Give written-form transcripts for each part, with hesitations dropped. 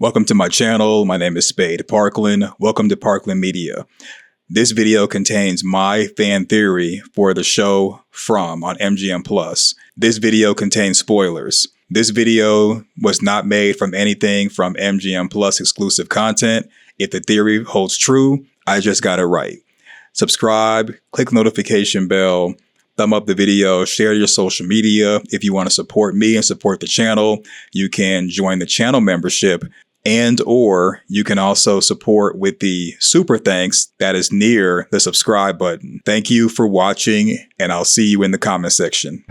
Welcome to my channel. My name is Spade Parkland. Welcome to Parkland Media. This video contains my fan theory for the show From on MGM+. This video contains spoilers. This video was not made from anything from MGM+ exclusive content. If the theory holds true, I just got it right. Subscribe, click the notification bell, thumb up the video, share your social media. If you want to support me and support the channel, you can join the channel membership, and or you can also support with the super thanks that is near the subscribe button. Thank you for watching, and I'll see you in the comment section.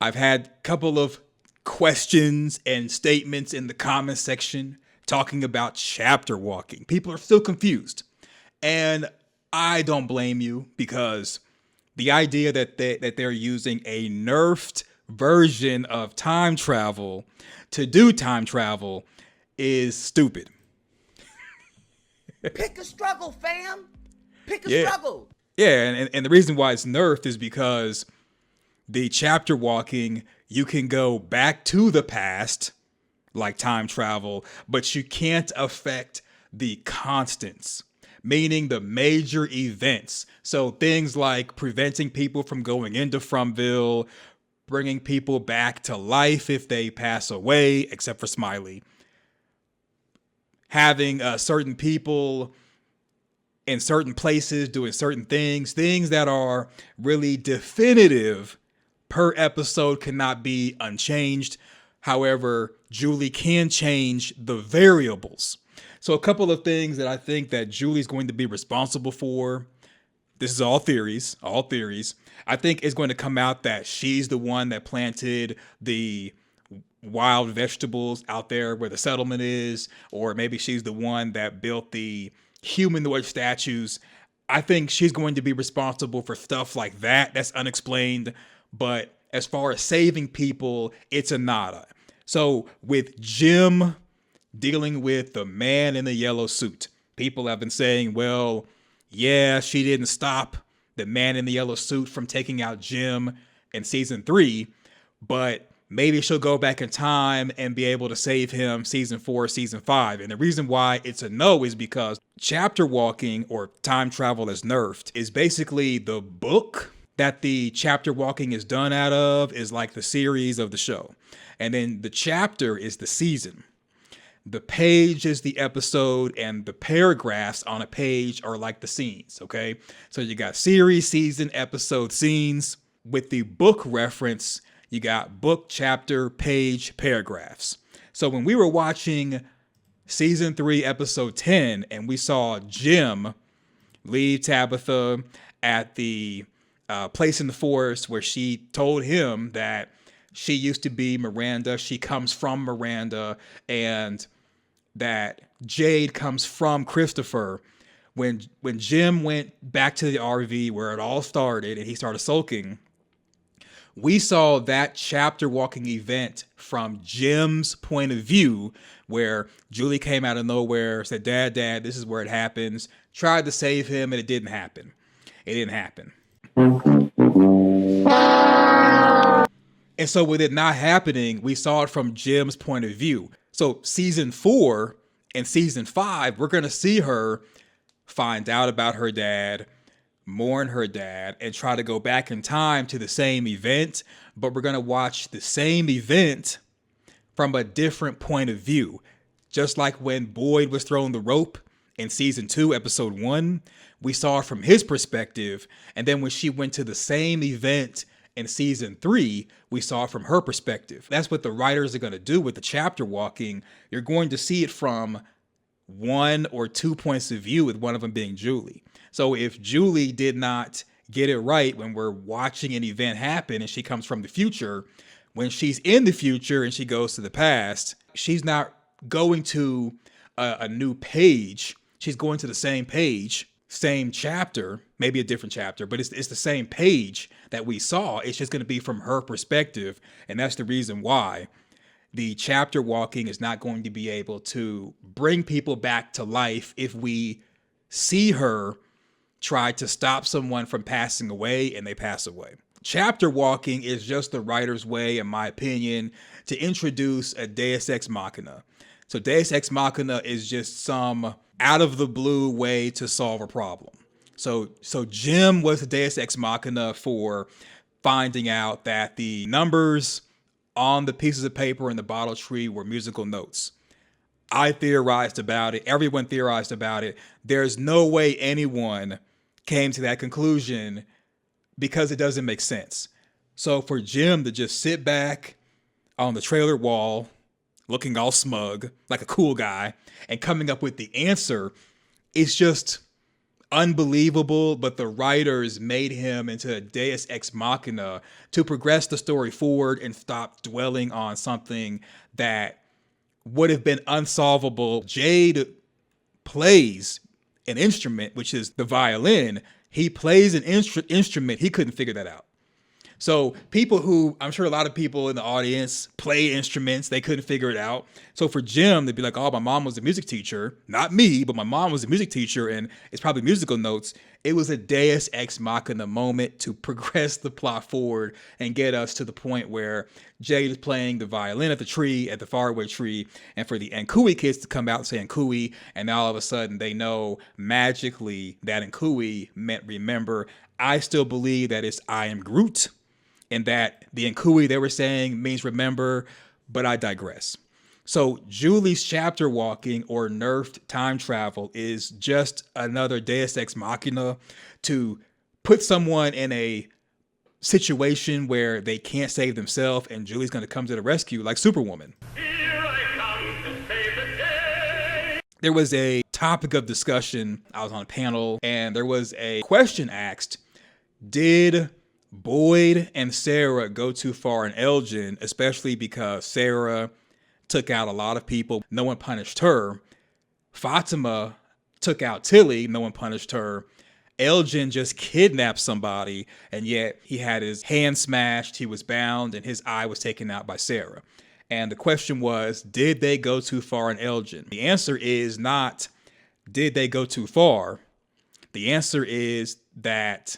I've had a couple of questions and statements in the comment section talking about chapter walking. People are still confused, and I don't blame you, because the idea that they're using a nerfed version of time travel to do time travel is stupid. Pick a struggle, fam. Pick a struggle. Yeah, and the reason why it's nerfed is because the chapter walking, you can go back to the past, like time travel, but you can't affect the constants, meaning the major events. So things like preventing people from going into Fromville, bringing people back to life if they pass away, except for Smiley, having certain people in certain places doing certain things that are really definitive per episode cannot be unchanged. However, Julie can change the variables. So a couple of things that I think that Julie's going to be responsible for. This is all theories. I think it's going to come out that she's the one that planted the wild vegetables out there where the settlement is, or maybe she's the one that built the humanoid statues. I think she's going to be responsible for stuff like that. That's unexplained. But as far as saving people, it's a nada. So with Jim dealing with the man in the yellow suit, people have been saying, well, yeah, she didn't stop the man in the yellow suit from taking out Jim in season 3, but maybe she'll go back in time and be able to save him season 4, season 5. And the reason why it's a no is because chapter walking, or time travel as nerfed, is basically the book that the chapter walking is done out of is like the series of the show. And then the chapter is the season. The page is the episode, and the paragraphs on a page are like the scenes, okay? So you got series, season, episode, scenes. With the book reference, you got book, chapter, page, paragraphs. So when we were watching season 3, episode 10, and we saw Jim leave Tabitha at the place in the forest where she told him that she used to be Miranda, she comes from Miranda, and that Jade comes from Christopher. When Jim went back to the RV where it all started and he started sulking, we saw that chapter walking event from Jim's point of view, where Julie came out of nowhere, said, Dad, this is where it happens, tried to save him, and it didn't happen. And so with it not happening, we saw it from Jim's point of view. So season 4 and season 5, we're going to see her find out about her dad, mourn her dad, and try to go back in time to the same event. But we're going to watch the same event from a different point of view. Just like when Boyd was throwing the rope in season 2, episode 1, we saw it from his perspective. And then when she went to the same event in season 3, we saw it from her perspective. That's what the writers are going to do with the chapter walking. You're going to see it from 1 or 2 points of view, with one of them being Julie. So if Julie did not get it right when we're watching an event happen and she comes from the future, when she's in the future and she goes to the past, she's not going to a new page. She's going to the same page, same chapter, maybe a different chapter, but it's the same page that we saw. It's just going to be from her perspective. And that's the reason why the chapter walking is not going to be able to bring people back to life if we see her tried to stop someone from passing away and they pass away. Chapter walking is just the writer's way, in my opinion, to introduce a Deus Ex Machina. So Deus Ex Machina is just some out of the blue way to solve a problem. So Jim was the Deus Ex Machina for finding out that the numbers on the pieces of paper in the bottle tree were musical notes. I theorized about it. Everyone theorized about it. There's no way anyone came to that conclusion because it doesn't make sense. So for Jim to just sit back on the trailer wall, looking all smug, like a cool guy, and coming up with the answer, is just unbelievable. But the writers made him into a Deus Ex Machina to progress the story forward and stop dwelling on something that would have been unsolvable. Jade plays an instrument, which is the violin. He plays an instrument. He couldn't figure that out. So people who, I'm sure a lot of people in the audience play instruments, they couldn't figure it out. So for Jim, they'd be like, oh, my mom was a music teacher. Not me, but my mom was a music teacher and it's probably musical notes. It was a Deus Ex Machina moment to progress the plot forward and get us to the point where Jade is playing the violin at the tree, at the faraway tree, and for the Nkui kids to come out and say Nkui, and now all of a sudden they know magically that Nkui meant remember. I still believe that it's I am Groot, and that the Nkui they were saying means remember, but I digress. So Julie's chapter walking or nerfed time travel is just another Deus Ex Machina to put someone in a situation where they can't save themselves and Julie's going to come to the rescue like Superwoman. Here I come to save the day. There was a topic of discussion. I was on a panel and there was a question asked, did Boyd and Sarah go too far in Elgin, especially because Sarah took out a lot of people. No one punished her. Fatima took out Tilly. No one punished her. Elgin just kidnapped somebody, and yet he had his hand smashed, he was bound, and his eye was taken out by Sarah. And the question was, did they go too far in Elgin? The answer is not, did they go too far? The answer is that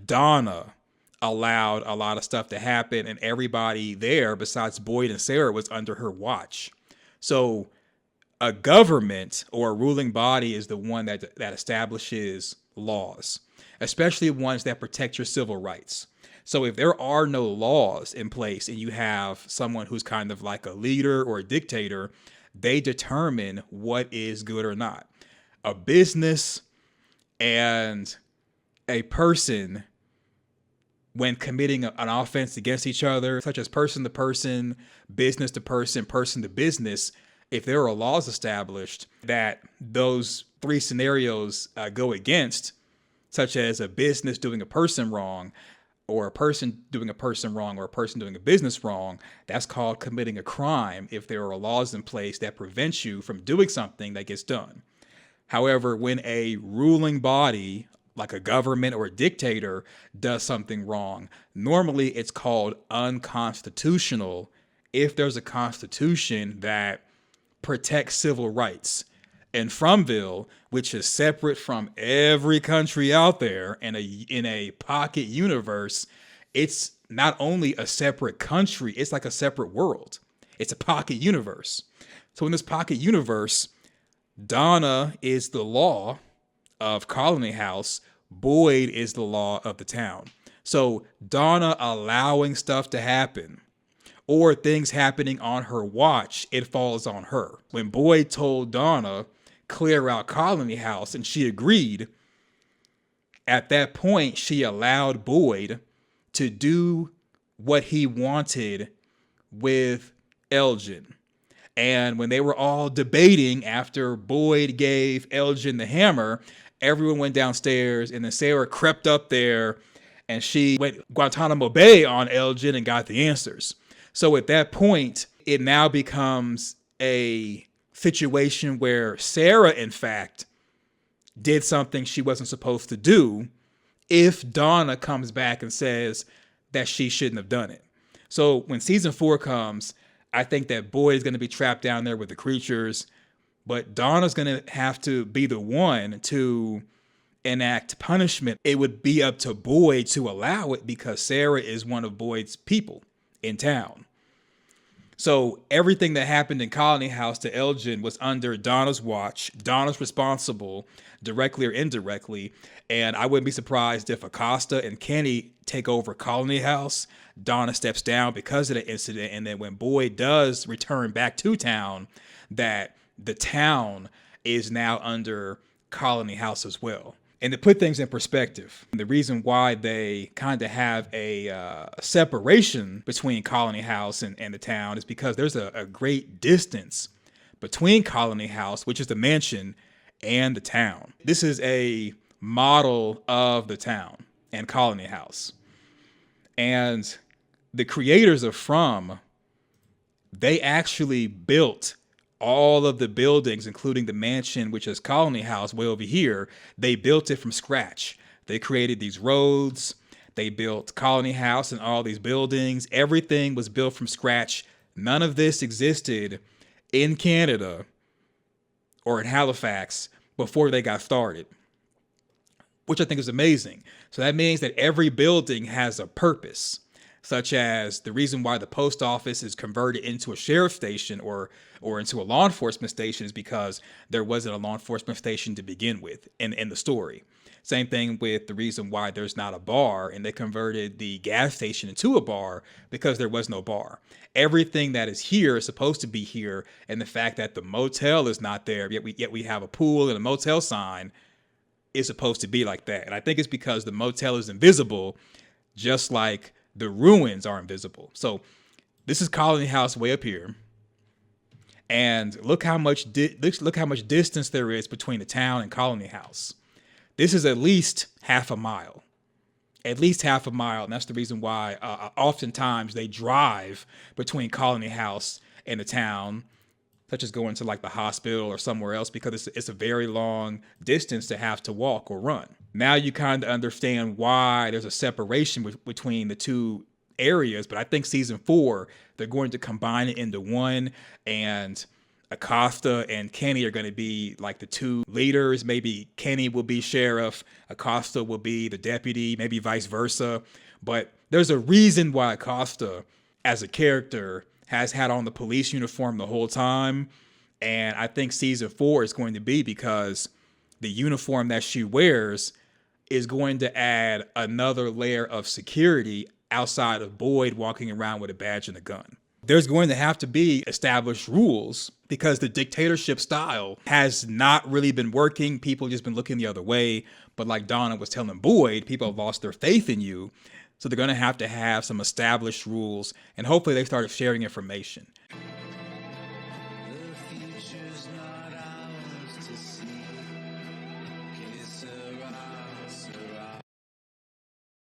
Donna allowed a lot of stuff to happen, and everybody there besides Boyd and Sarah was under her watch. So a government or a ruling body is the one that establishes laws, especially ones that protect your civil rights. So if there are no laws in place and you have someone who's kind of like a leader or a dictator, they determine what is good or not. A business and a person, when committing an offense against each other, such as person to person, business to person, person to business, if there are laws established that those three scenarios go against, such as a business doing a person wrong, or a person doing a person wrong, or a person doing a business wrong, that's called committing a crime if there are laws in place that prevent you from doing something that gets done. However, when a ruling body, like a government or a dictator, does something wrong, normally it's called unconstitutional if there's a constitution that protects civil rights. In Fromville, which is separate from every country out there in a pocket universe, it's not only a separate country, it's like a separate world. It's a pocket universe. So in this pocket universe, Donna is the law of Colony House, Boyd is the law of the town. So Donna allowing stuff to happen or things happening on her watch, it falls on her. When Boyd told Donna, clear out Colony House, and she agreed, at that point, she allowed Boyd to do what he wanted with Elgin. And when they were all debating after Boyd gave Elgin the hammer, everyone went downstairs, and then Sarah crept up there and she went Guantanamo Bay on Elgin and got the answers. So at that point, it now becomes a situation where Sarah, in fact, did something she wasn't supposed to do if Donna comes back and says that she shouldn't have done it. So when season 4 comes, I think that Boyd is going to be trapped down there with the creatures, but Donna's going to have to be the one to enact punishment, it would be up to Boyd to allow it because Sarah is one of Boyd's people in town. So everything that happened in Colony House to Elgin was under Donna's watch. Donna's responsible, directly or indirectly. And I wouldn't be surprised if Acosta and Kenny take over Colony House. Donna steps down because of the incident. And then when Boyd does return back to town, that the town is now under Colony House as well. And to put things in perspective, the reason why they kind of have a separation between Colony House and the town is because there's a great distance between Colony House, which is the mansion, and the town. This is a model of the town and Colony House. And the creators of From, they actually built all of the buildings, including the mansion, which is Colony House way over here. They built it from scratch. They created these roads. They built Colony House and all these buildings. Everything was built from scratch. None of this existed in Canada or in Halifax before they got started, which I think is amazing. So that means that every building has a purpose, such as the reason why the post office is converted into a sheriff's station or into a law enforcement station is because there wasn't a law enforcement station to begin with in the story. Same thing with the reason why there's not a bar, and they converted the gas station into a bar because there was no bar. Everything that is here is supposed to be here, and the fact that the motel is not there, yet we have a pool and a motel sign, is supposed to be like that. And I think it's because the motel is invisible, just like the ruins are invisible. So this is Colony House way up here. And look how much distance there is between the town and Colony House. This is at least half a mile. At least half a mile. And that's the reason why oftentimes they drive between Colony House and the town, such as going to like the hospital or somewhere else, because it's a very long distance to have to walk or run. Now you kind of understand why there's a separation between the two areas, but I think season 4, they're going to combine it into one, and Acosta and Kenny are going to be like the two leaders. Maybe Kenny will be sheriff, Acosta will be the deputy, maybe vice versa. But there's a reason why Acosta, as a character, has had on the police uniform the whole time. And I think season 4 is going to be because the uniform that she wears is going to add another layer of security outside of Boyd walking around with a badge and a gun. There's going to have to be established rules because the dictatorship style has not really been working. People just been looking the other way. But like Donna was telling Boyd, people have lost their faith in you. So they're going to have some established rules, and hopefully they started sharing information.